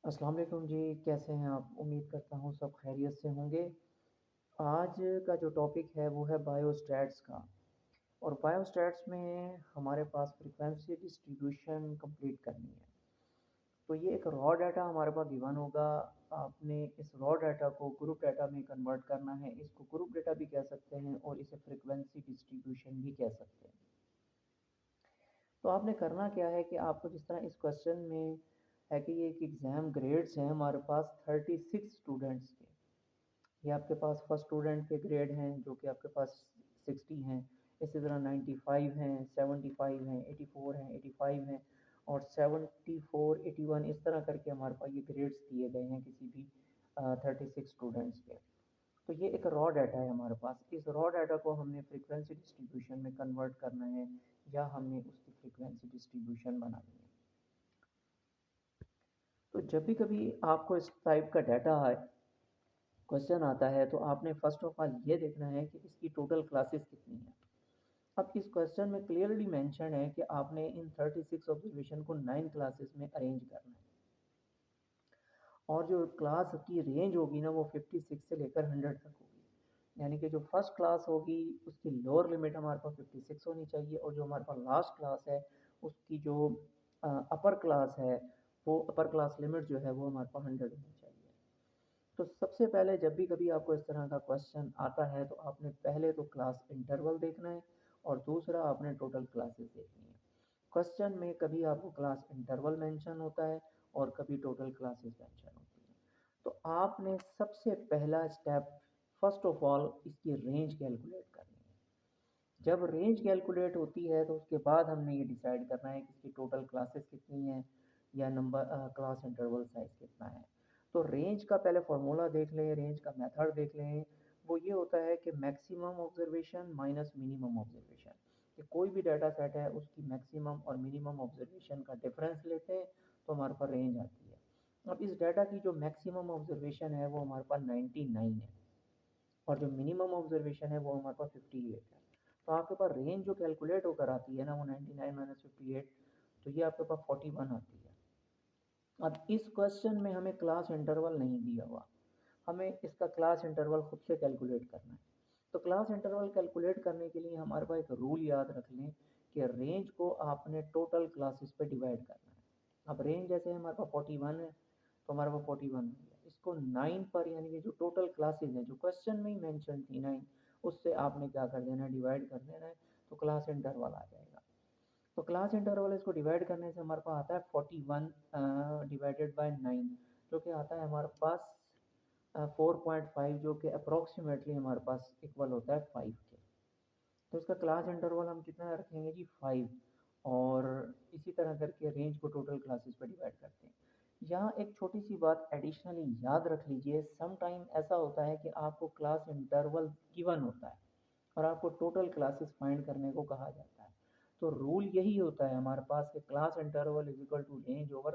अस्सलाम वालेकुम जी, कैसे हैं आप? उम्मीद करता हूँ सब खैरियत से होंगे। आज का जो टॉपिक है वो है बायोस्टैट्स का। और बायोस्टैट्स में हमारे पास फ्रीक्वेंसी डिस्ट्रीब्यूशन कंप्लीट करनी है। तो ये एक रॉ डाटा हमारे पास गिवन होगा। आपने इस रॉ डाटा को ग्रुप डाटा में कन्वर्ट करना है। इसको ग्रुप डाटा भी कह सकते हैं और इसे फ्रीक्वेंसी डिस्ट्रीब्यूशन भी कह सकते हैं। तो आपने करना क्या है कि आपको जिस तरह इस क्वेश्चन में है कि ये एक एग्ज़ाम ग्रेड्स हैं हमारे पास 36 स्टूडेंट्स के। ये आपके पास फर्स्ट स्टूडेंट के ग्रेड हैं जो कि आपके पास 60 हैं। इसी तरह 95 हैं, 75 हैं, 84 हैं, 85 हैं और 74, 81 इस तरह करके हमारे पास ये ग्रेड्स दिए गए हैं किसी भी 36 स्टूडेंट्स के। तो ये एक रॉ डाटा है हमारे पास। इस रॉ डाटा को हमने फ्रीक्वेंसी डिस्ट्रीब्यूशन में कन्वर्ट करना है या हमने उसकी फ्रीक्वेंसी डिस्ट्रीब्यूशन बनानी है। तो जब भी कभी आपको इस टाइप का डाटा आए, क्वेश्चन आता है, तो आपने फर्स्ट ऑफ ऑल ये देखना है कि इसकी टोटल क्लासेस कितनी है। अब इस क्वेश्चन में क्लियरली मेंशन है कि आपने इन 36 ऑब्जर्वेशन को 9 क्लासेस में अरेंज करना है और जो क्लास की रेंज होगी ना वो 56 से लेकर 100 तक होगी। यानी कि जो फर्स्ट क्लास होगी उसकी लोअर लिमिट हमारे पास 56 होनी चाहिए और जो हमारे पास लास्ट क्लास है उसकी जो अपर क्लास है वो अपर क्लास लिमिट जो है वो हमारे पास 100 होनी चाहिए। तो सबसे पहले जब भी कभी आपको इस तरह का क्वेश्चन आता है तो आपने पहले तो क्लास इंटरवल देखना है और दूसरा आपने टोटल क्लासेस देखनी है। क्वेश्चन में कभी आपको क्लास इंटरवल मेंशन होता है और कभी टोटल क्लासेस मेंशन होती है। तो आपने सबसे पहला स्टेप फर्स्ट ऑफ ऑल इसकी रेंज कैलकुलेट करनी है। जब रेंज कैलकुलेट होती है तो उसके बाद हमने ये डिसाइड करना है कि इसकी टोटल क्लासेस कितनी हैं या नंबर क्लास इंटरवल साइज कितना है। तो रेंज का पहले फार्मूला देख लें, रेंज का मेथड देख लें। वो ये होता है कि maximum observation minus minimum observation, कि कोई भी डाटा सेट है उसकी मैक्सिमम और मिनिमम ऑब्जर्वेशन का डिफरेंस लेते हैं तो हमारे पास रेंज आती है। अब इस डाटा की जो मैक्सिमम ऑब्जर्वेशन है वो हमारे पास 99 है और जो मिनिमम ऑब्जर्वेशन है वो हमारे पास 58 है। तो आपके पास रेंज जो कैलकुलेट होकर आती है ना वो 99 माइनस 58, तो ये आपके पास 41 आती है। अब इस क्वेश्चन में हमें क्लास इंटरवल नहीं दिया हुआ, हमें इसका क्लास इंटरवल खुद से कैलकुलेट करना है। तो क्लास इंटरवल कैलकुलेट करने के लिए हमारे पास एक रूल याद रख लें कि रेंज को आपने टोटल क्लासेस पे डिवाइड करना है। अब रेंज जैसे हमारे पास 41 है तो हमारे पास 41 हो गया। इसको 9 पर यानी कि जो टोटल क्लासेस हैं जो क्वेश्चन में ही मेंशन थी 9, उससे आपने क्या कर देना है, डिवाइड कर देना है। तो क्लास इंटरवल आ जाएगा। तो क्लास इंटरवल इसको डिवाइड करने से हमारे पास आता है 41 डिवाइडेड बाय 9, जो कि आता है हमारे पास 4.5, जो कि अप्रोक्सीमेटली हमारे पास इक्वल होता है 5 के। तो इसका क्लास इंटरवल हम कितना रखेंगे जी, 5। और इसी तरह करके रेंज को टोटल क्लासेस पर डिवाइड करते हैं। यहाँ एक छोटी सी बात एडिशनली याद रख लीजिए, सम टाइम ऐसा होता है कि आपको क्लास इंटरवल गिवन होता है और आपको टोटल क्लासेस फाइंड करने को कहा जाता है। तो रूल यही होता है हमारे पास कि class interval is equal to range over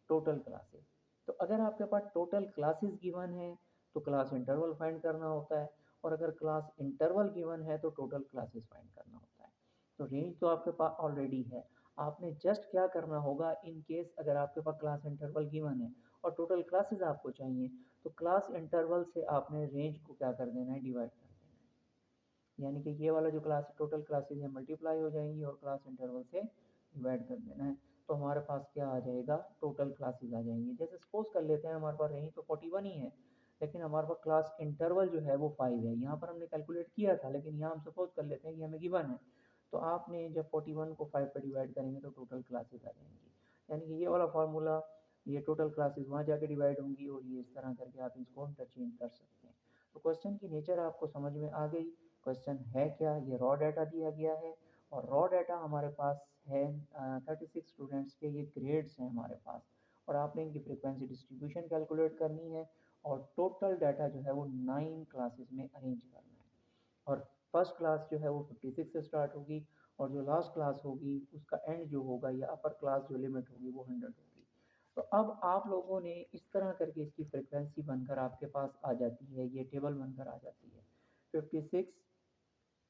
total classes. तो अगर आपके पास टोटल क्लासेस गिवन है तो क्लास इंटरवल फाइंड करना होता है और अगर क्लास इंटरवल गिवन है तो टोटल क्लासेस फाइंड करना होता है। तो रेंज तो आपके पास ऑलरेडी है। आपने जस्ट क्या करना होगा, इन केस अगर आपके पास क्लास इंटरवल गिवन है और टोटल क्लासेस आपको चाहिए तो क्लास इंटरवल से आपने रेंज को क्या कर देना है, डिवाइड कर देना है। यानी कि ये वाला जो क्लास टोटल क्लासेस है मल्टीप्लाई हो जाएंगी और क्लास इंटरवल से डिवाइड कर देना है। तो हमारे पास क्या आ जाएगा, टोटल क्लासेस आ जाएंगी। जैसे सपोज कर लेते हैं हमारे पास रेंज तो 41 ही है लेकिन हमारे पास क्लास इंटरवल जो है वो 5 है। यहाँ पर हमने कैलकुलेट किया था लेकिन यहाँ हम सपोज कर लेते हैं कि हमें गिवन है। तो आपने जब 41 को 5 पर डिवाइड करेंगे तो टोटल क्लासेस आ जाएंगी। यानी कि ये वाला फार्मूला, ये टोटल क्लासेस वहाँ जाके डिवाइड होंगी और ये इस तरह करके आप इसको इंटरचेंज कर सकते हैं। तो क्वेश्चन की नेचर आपको समझ में आ गई। क्वेश्चन है क्या, ये रॉ डाटा दिया गया है और रॉ डाटा हमारे पास है 36 स्टूडेंट्स के, ये ग्रेड्स हैं हमारे पास और आपने इनकी फ्रीक्वेंसी डिस्ट्रीब्यूशन कैलकुलेट करनी है और टोटल डाटा जो है वो 9 क्लासेस में अरेंज करना है। और फर्स्ट क्लास जो है वो 56 से स्टार्ट होगी और जो लास्ट क्लास होगी उसका एंड जो होगा या अपर क्लास जो लिमिट होगी वो 100 होगी। तो अब आप लोगों ने इस तरह करके इसकी फ्रीक्वेंसी बनकर आपके पास आ जाती है, ये टेबल बनकर आ जाती है 56।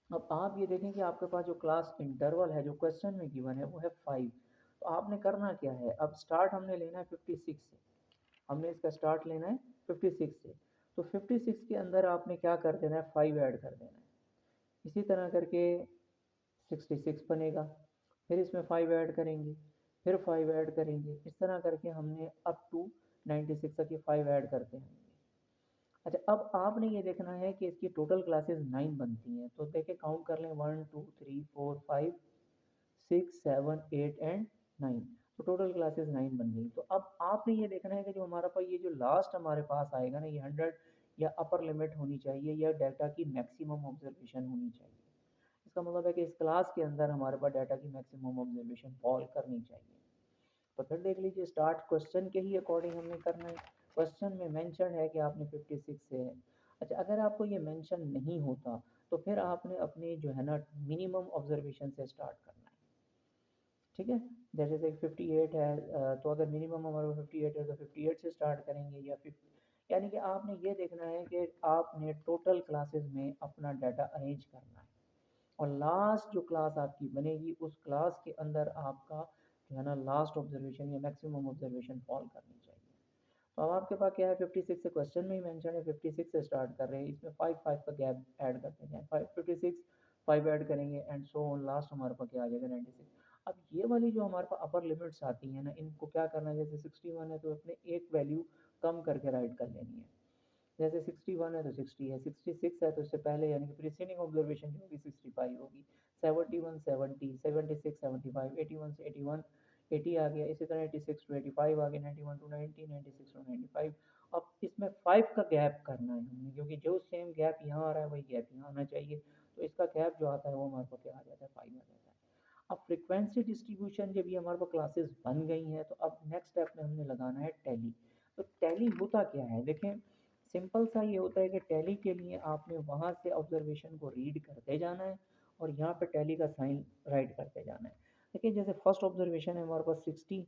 अब आप ये देखें कि आपके पास जो क्लास इंटरवल है जो क्वेश्चन में गिवन है वो है 5। तो आपने करना क्या है, अब स्टार्ट हमने लेना है 56 से। हमने इसका स्टार्ट लेना है 56 से, तो 56 के अंदर आपने क्या कर देना है, 5 ऐड कर देना है। इसी तरह करके 66 बनेगा, फिर इसमें 5 ऐड करेंगे, फिर 5 ऐड करेंगे, इस तरह करके हमने अप टू 96 तक ये 5 ऐड करते हैं। अच्छा, अब आपने ये देखना है कि इसकी टोटल क्लासेस 9 बनती हैं, तो देखिए काउंट कर लें 1 2 3 4 5 6 7 8 एंड 9, तो टोटल क्लासेस 9 बन गई। तो अब आपने ये देखना है कि जो हमारा पास ये जो लास्ट हमारे पास आएगा ना, ये 100 या अपर लिमिट होनी चाहिए या डाटा की मैक्सिमम ऑब्जर्वेशन होनी चाहिए। इसका मतलब है कि इस क्लास के अंदर हमारे पास डाटा की मैक्सिमम ऑब्जर्वेशन फॉल करनी चाहिए। तो फिर देख लीजिए, स्टार्ट क्वेश्चन के ही अकॉर्डिंग हमने करना है। क्वेश्चन में मेंशन है कि आपने 56 से है। अच्छा, अगर आपको ये मेंशन नहीं होता तो फिर आपने अपने जो है ना मिनिमम ऑब्जर्वेशन से स्टार्ट करना है। ठीक है, जैसे 58 है, तो अगर मिनिमम हमारा 58 है तो 58 से स्टार्ट करेंगे, या 50, यानी कि आपने ये देखना है कि आपने टोटल क्लासेस में अपना डाटा अरेंज करना है, और लास्ट जो क्लास आपकी बनेगी उस क्लास के अंदर आपका जो है ना लास्ट ऑब्जर्वेशन या मैक्सिमम ऑब्जर्वेशन फॉल करनी चाहिए। तो अब आपके पास क्या है, 56 से क्वेश्चन में ही मेंशन है, 56 से स्टार्ट कर रहे हैं, इसमें 5 5 का गैप ऐड करते हैं, 5 56 5 ऐड करेंगे एंड सो ऑन, लास्ट हमारे पास क्या आ जाएगा, 96। अब ये वाली जो हमारे पास अपर लिमिट्स आती हैं ना, इनको क्या करना है, जैसे 61 है तो अपने एक वैल्यू कम करके राइट कर लेनी है। जैसे 61 है तो 60 है, 66 है तो इससे पहले यानी कि प्रीसीडिंग ऑब्जर्वेशन जो होगी 65 होगी, 71 70, 76 75, 81 से 81 80 आ गया, इसी तरह 86 टू 85 आ गया, 91 टू 90, 96 टू 95। अब इसमें 5 का गैप करना है हमने, क्योंकि जो सेम गैप यहाँ आ रहा है वही गैप यहाँ आना चाहिए, तो इसका गैप जो आता है वो हमारे पास क्या आ जाता है, 5 आ जाता है। अब फ्रीक्वेंसी डिस्ट्रीब्यूशन जब ये हमारे पास क्लासेस बन गई हैं, तो अब नेक्स्ट स्टेप में हमने लगाना है टैली। तो टैली होता क्या है, देखें सिंपल सा ये होता है कि टैली के लिए आपने वहाँ से ऑब्जर्वेशन को रीड करते जाना है और यहाँ पे टैली का साइन राइट करते जाना है। देखिए जैसे फर्स्ट ऑब्जर्वेशन है हमारे पास 60,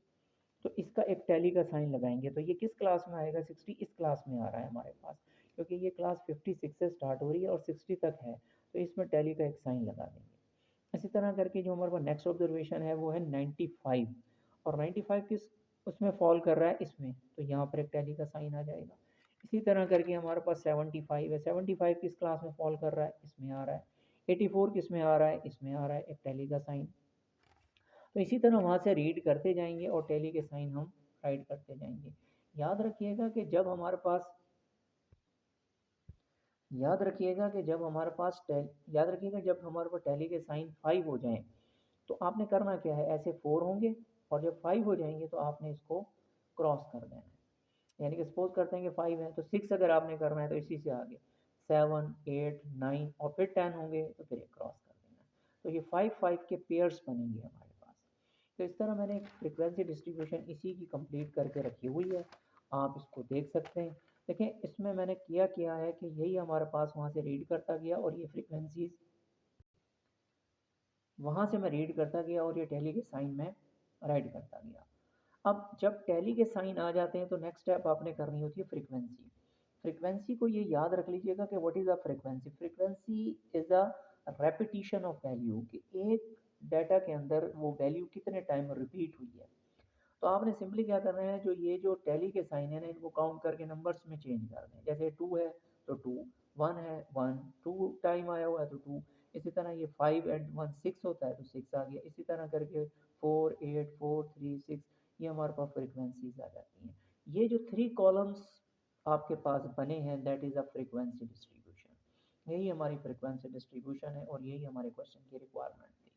तो इसका एक टैली का साइन लगाएंगे, तो ये किस क्लास में आएगा, 60 इस क्लास में आ रहा है हमारे पास, क्योंकि ये क्लास 56 से स्टार्ट हो रही है और 60 तक है, तो इसमें टैली का एक साइन लगा देंगे। इसी तरह करके जो हमारे पास नेक्स्ट ऑब्जर्वेशन है वो है 95, और 95 किस उसमें फॉल कर रहा है, इसमें, तो यहाँ पर एक टैली का साइन आ जाएगा। इसी तरह करके हमारे पास 75 है, 75 किस क्लास में फॉल कर रहा है, इसमें आ रहा है। 84 किस में आ रहा है, इसमें आ रहा है, एक टैली का साइन। तो इसी तरह वहाँ से रीड करते जाएंगे और टैली के साइन हम राइट करते जाएंगे। याद रखिएगा कि जब हमारे पास याद रखिएगा कि जब हमारे पास टैल याद रखिएगा जब हमारे पास टैली के साइन 5 हो जाएं, तो आपने करना क्या है, ऐसे 4 होंगे और जब 5 हो जाएंगे तो आपने इसको क्रॉस कर देना है। यानी कि सपोज करते हैं कि 5 है तो 6 अगर आपने करना है तो इसी से आगे 7 8 9 और फिर 10 होंगे तो फिर एक क्रॉस कर देना है। तो ये 5 5 के पेयर्स बनेंगे हमारे पास। तो इस तरह मैंने एक फ्रिक्वेंसी डिस्ट्रीब्यूशन इसी की कंप्लीट करके रखी हुई है, आप इसको देख सकते हैं। देखें इसमें मैंने किया है कि यही हमारे पास वहाँ से रीड करता गया और ये फ्रिक्वेंसीज वहाँ से मैं रीड करता गया और ये टैली के साइन में राइट करता गया। अब जब टैली के साइन आ जाते हैं तो नेक्स्ट स्टेप आपने करनी होती है फ्रीक्वेंसी। फ्रीक्वेंसी को ये याद रख लीजिएगा कि what is a frequency. Frequency is a repetition of value, कि एक डाटा के अंदर वो वैल्यू कितने टाइम रिपीट हुई है। तो आपने सिंपली क्या करना है, जो ये जो टैली के साइन है ना, इनको काउंट करके नंबर्स में चेंज कर दें। जैसे 2 है तो 2, 1 है 1, 2 टाइम आया हुआ है तो 2, इसी तरह ये 5 एंड 1 6 होता है तो 6 आ गया, इसी तरह करके 4 8 4 3 6, ये हमारे पास फ्रीक्वेंसीज आ जाती हैं। ये जो 3 कॉलम्स आपके पास बने हैं, that is a frequency distribution. यही हमारी फ्रीक्वेंसी डिस्ट्रीब्यूशन है और यही हमारे क्वेश्चन की रिक्वायरमेंट थी।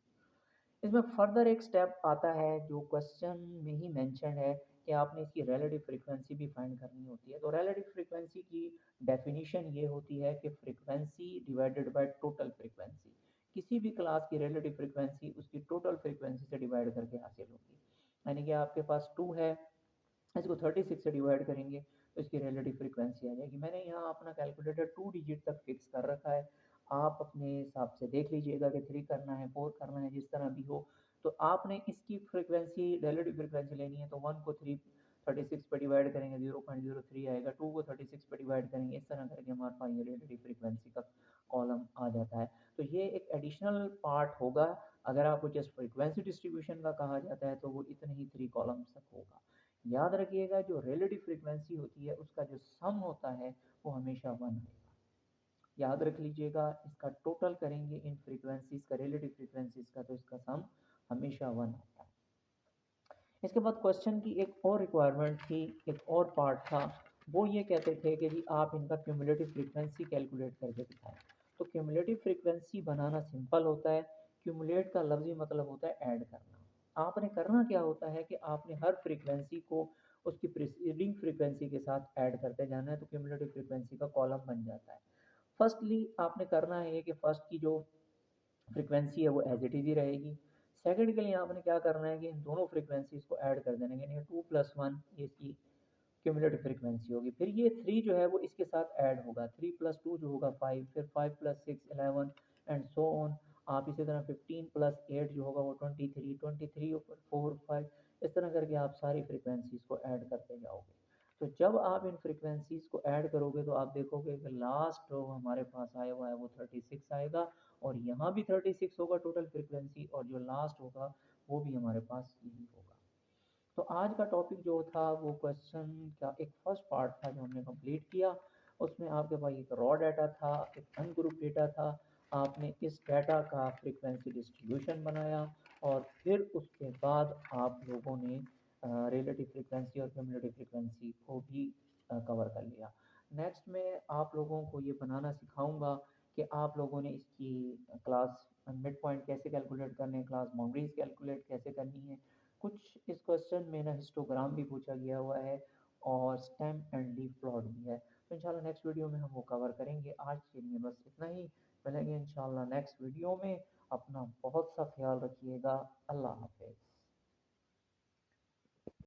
इसमें फर्दर एक स्टेप आता है जो क्वेश्चन में ही मेंशन है कि आपने इसकी रिलेटिव फ्रीक्वेंसी भी फाइंड करनी होती है। तो रिलेटिव फ्रीक्वेंसी की डेफिनेशन ये होती है कि frequency divided by total frequency. किसी भी क्लास की रिलेटिव फ्रीक्वेंसी उसकी टोटल फ्रीक्वेंसी से डिवाइड करके हासिल होगी। यानी कि आपके पास 2 है, इसको 36 से डिवाइड करेंगे तो इसकी रिलेटिव फ्रीक्वेंसी आ जाएगी। मैंने यहाँ अपना कैलकुलेटर 2 डिजिट तक फिक्स कर रखा है, आप अपने हिसाब से देख लीजिएगा कि 3 करना है 4 करना है, जिस तरह भी हो। तो आपने इसकी फ्रीक्वेंसी रिलेटिव फ्रीक्वेंसी लेनी है, तो 1 को 3 36 पे डिवाइड करेंगे 0.03 आएगा, 2 को 36 पे डिवाइड करेंगे, इस तरह करके हमारे पास ये रिलेटिव फ्रीक्वेंसी का कॉलम आ जाता है। तो ये एक एडिशनल पार्ट होगा। अगर आपको जस्ट फ्रीक्वेंसी डिस्ट्रीब्यूशन का कहा जाता है तो वो इतने ही 3 कॉलम्स तक होगा। याद रखिएगा जो रिलेटिव फ्रीक्वेंसी होती है उसका जो सम होता है वो हमेशा 1 आएगा। याद रख लीजिएगा, इसका टोटल करेंगे इन फ्रीक्वेंसीज का, रिलेटिव फ्रीक्वेंसीज का, तो इसका सम हमेशा 1 आता है। इसके बाद क्वेश्चन की एक और रिक्वायरमेंट थी, एक और पार्ट था, वो ये कहते थे कि जी आप इनका क्यूमुलेटिव फ्रीक्वेंसी कैलकुलेट करके दिखाएं। तो क्यूमुलेटिव फ्रीक्वेंसी बनाना सिंपल होता है। क्यूमुलेट का लफ्ज़ी मतलब होता है ऐड करना। आपने करना क्या होता है कि आपने हर फ्रीक्वेंसी को उसकी प्रीसीडिंग फ्रीक्वेंसी के साथ ऐड करते जाना है, तो क्यूमुलेटिव फ्रीक्वेंसी का कॉलम बन जाता है। फर्स्टली आपने करना है कि फर्स्ट की जो फ्रीक्वेंसी है वो एज इट इज़ ही रहेगी। सेकंड के लिए आपने क्या करना है कि इन दोनों फ्रीक्वेंसीज को ऐड कर देना है, यानी 2+1 ये इसकी क्यूमुलेटिव फ्रीक्वेंसी होगी। फिर ये 3 जो है वो इसके साथ ऐड होगा, 3+2 जो होगा 5, फिर 5+6 11 एंड सो ऑन। आप इसी तरह 15+8 जो होगा वो 23, 23 ऊपर 4 5, इस तरह करके आप सारी फ्रीक्वेंसीज को ऐड करते जाओगे। तो जब आप इन फ्रीक्वेंसीज को ऐड करोगे तो आप देखोगे कि लास्ट जो हमारे पास आया हुआ है वो 36 आएगा, और यहाँ भी 36 होगा टोटल फ्रीक्वेंसी, और जो लास्ट होगा वो भी हमारे पास यही होगा। तो आज का टॉपिक जो था वो क्वेश्चन का एक फर्स्ट पार्ट था जो हमने कंप्लीट किया। उसमें आपके पास एक रॉ डाटा था, एक अनग्रुप डेटा था। आपने इस डाटा का फ्रीक्वेंसी डिस्ट्रीब्यूशन बनाया, और फिर उसके बाद आप लोगों ने रिलेटिव फ्रीक्वेंसी और क्यूमुलेटिव फ्रीक्वेंसी को भी कवर कर लिया। नेक्स्ट में आप लोगों को ये बनाना सिखाऊंगा कि आप लोगों ने इसकी क्लास मिड पॉइंट कैसे कैलकुलेट करने हैं, क्लास बाउंड्रीज कैलकुलेट कैसे करनी है। कुछ इस क्वेश्चन में ना हिस्टोग्राम भी पूछा गया हुआ है, और स्टेम एंड लीफ प्लॉट भी है। तो इंशाल्लाह नेक्स्ट वीडियो में हम वो कवर करेंगे। आज के लिए बस इतना ही, मिलेंगे इंशाल्लाह नेक्स्ट वीडियो में। अपना बहुत सा ख्याल रखिएगा। अल्लाह हाफिज़।